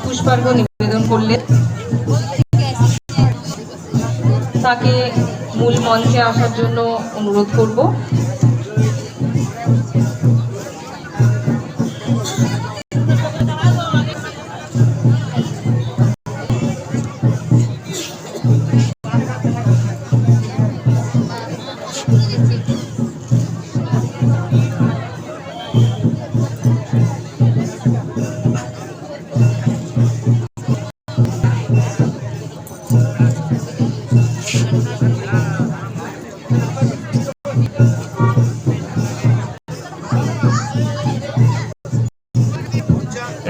পুষ্পার্ঘ নিবেদন করলেন। তাকে মূল মঞ্চে আসার জন্য অনুরোধ করব।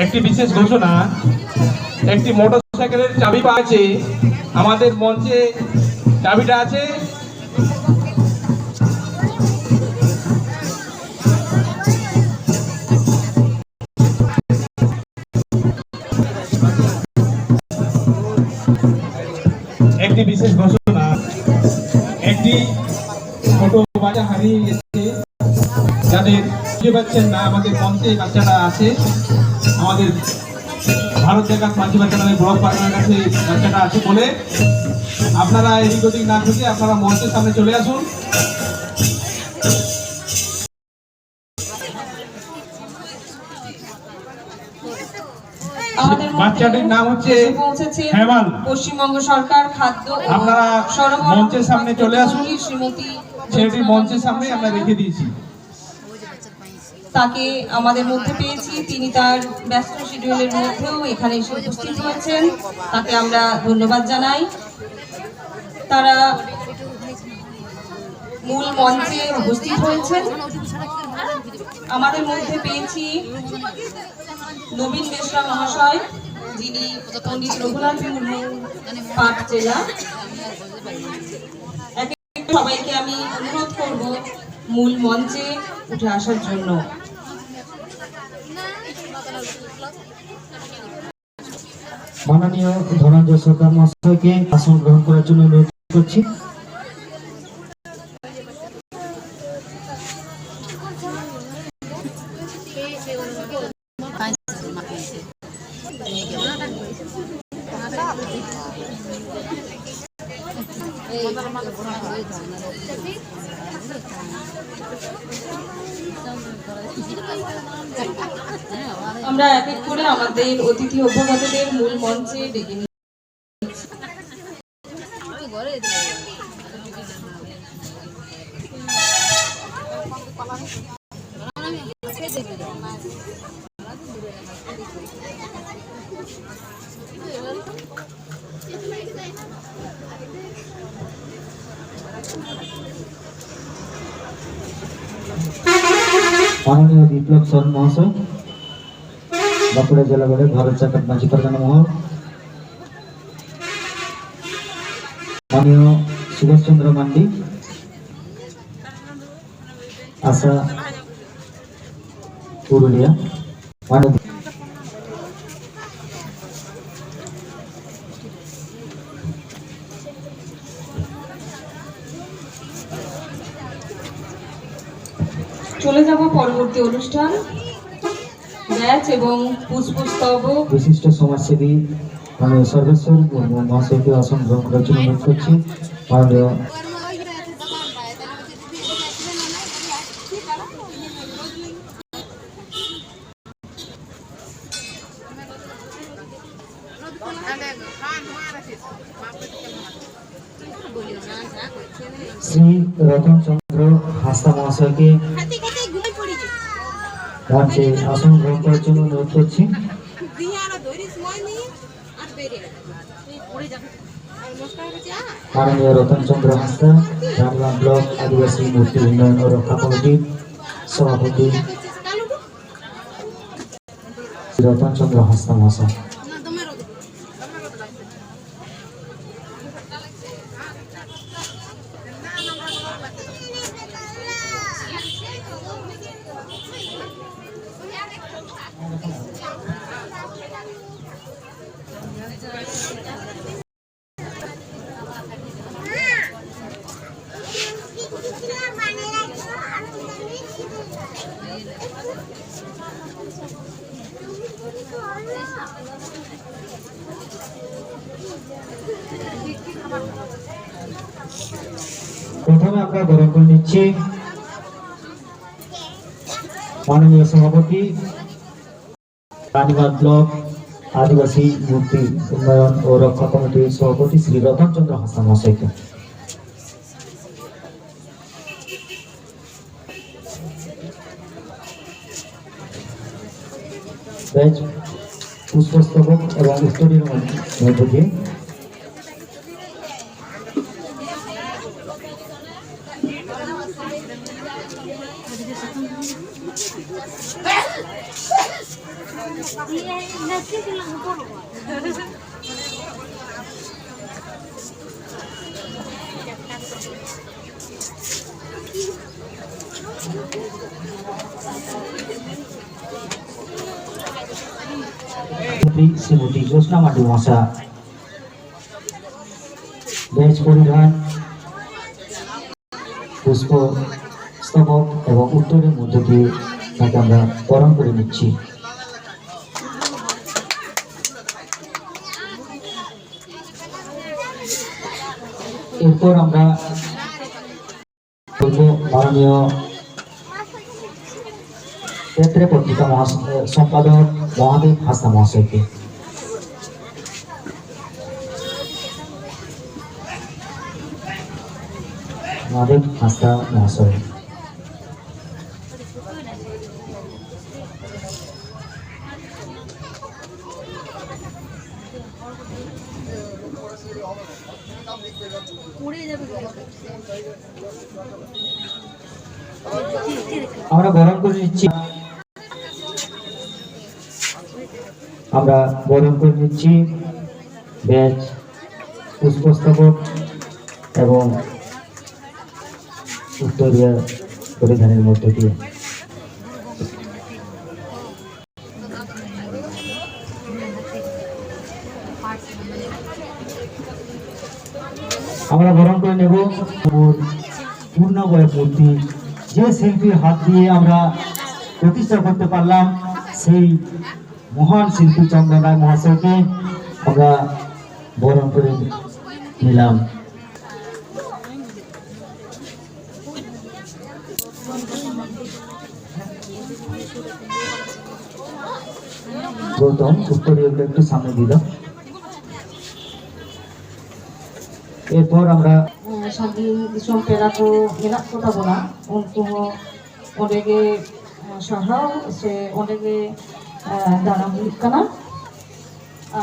একটি বিশেষ ঘোষণা, একটি মোটরসাইকেলের চাবি পাচ্ছে আমাদের মঞ্চে। চাবিটা আছে, একটি বিশেষ ঘোষণা, একটি ছোট বাচ্চা হারিয়ে গেছে, যাদের খুঁজে পাচ্ছেন না আমাদের মঞ্চে বাচ্চাটা আছে। আমাদের ভারত জাগাত মাঝি বাচ্চা নামে ব্লক পার্টনার কাছে বাচ্চাটা আছে বলে আপনারা এদিক ওদিক না খুঁজে আপনারা মঞ্চের সামনে চলে আসুন। বাচ্চাটির নাম হচ্ছে হেমাল। পশ্চিমবঙ্গ সরকার খাদ্য আপনারা মঞ্চের সামনে চলে আসুন। ছেলেটির মঞ্চের সামনে আমরা রেখে দিয়েছি। তাকে আমাদের মধ্যে পেয়েছি, তিনি তার ব্যস্ত শিডিউলের মধ্যেও এখানে এসে উপস্থিত হয়েছেন, তাকে আমরা ধন্যবাদ জানাই। তারা মূল মঞ্চে উপস্থিত হয়েছেন। আমাদের মধ্যে পেয়েছি নবীন বেশরা মহাশয়, যিনি পণ্ডিত রঘুনাথ মুর্মু পাট জেলা। সবাইকে আমি অনুরোধ করব মূল মঞ্চে উঠে আসার জন্য। মাননীয় ধনঞ্জয় সরকার মহাশয়কে আসন গ্রহণ করার জন্য অনুরোধ করছি। আমরা এক এক করে আমাদের অতিথি অভ্যাগতদের মূল মঞ্চে ডেকে নিচ্ছি। মাননীয় বিপ্লব সরেন মহাশয়, বাঁকুড়া জেলা বোর্ডের ভারত জাগাত মাঝি পারগানা মহল। মাননীয় সুভাষ চন্দ্র মান্ডি, আশা পুরুলিয়া। চলে যাব পরবর্তী অনুষ্ঠান, ব্যাচ এবং পুষ্পস্তবক। বিশিষ্ট সমাজসেবী মাননীয় সর্বেশ্বর মুর্মু মহাশয়কে আসন গ্রহণ করার জন্য অনুরোধ করছি। মাননীয় শ্রী রতন চন্দ্র হাসদা মহাশয়কে মঞ্চে আসন গ্রহণ করার জন্য অনুরোধ করছি। মাননীয় রতন চন্দ্র হাসদা, রামগ্রাম ব্লক আদিবাসী মূর্তি উন্নয়ন ও রক্ষা কমিটির সভাপতি রতন চন্দ্র হাসদা মহাশয়। প্রথমে আমরা গ্রহণ করে নিচ্ছি মাননীয় সভাপতি রানীবাঁধ ব্লক আদিবাসী মূর্তি উন্নয়ন ও রক্ষা কমিটির সভাপতি শ্রী রতন চন্দ্র হাসান মহাশয়কে। ব্যাচ পুষ্পস্তবক এবং উত্তরীয় মধ্য দিয়ে শ্রীমতী জ্যোৎস্না মাটি মশা বেশ পরিধান পুষ্প স্তবক এবং উত্তরের মধ্য দিয়ে তাকে আমরা বরণ করে নিচ্ছি। এরপর আমরা মাননীয় ক্ষেত্রে পত্রিকা সম্পাদক মহাদেব হাসনা মহাশয়কে। মহাদেব হাসনা মহাশয়। আমরা বরণ করে নিচ্ছি ব্যাচ পুষ্পস্তবক এবং উত্তরীয় পরিধানের মধ্য দিয়ে। আমরা বরণ করে নেব পূর্ণবয় মূর্তি, যে শিল্পীর হাত দিয়ে আমরা প্রতিষ্ঠা করতে পারলাম সেই মহান শিল্পী চন্দন রায় মহাশয়কে আমরা বরণ করে নিলাম। গৌতম উত্তরীয় একটু সামনে দিলাম। এরপর আমরা saking isang pera ko nila ko tabona untuk odege sahau se odege daram kana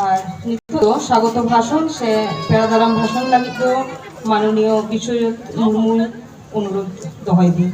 আর নিত্য স্বাগত ভাষণ সে পেরাদারাম ভাষণ লাগি তো মাননীয় বিষয় মুর্মু অনুরোধ দহাই দিন।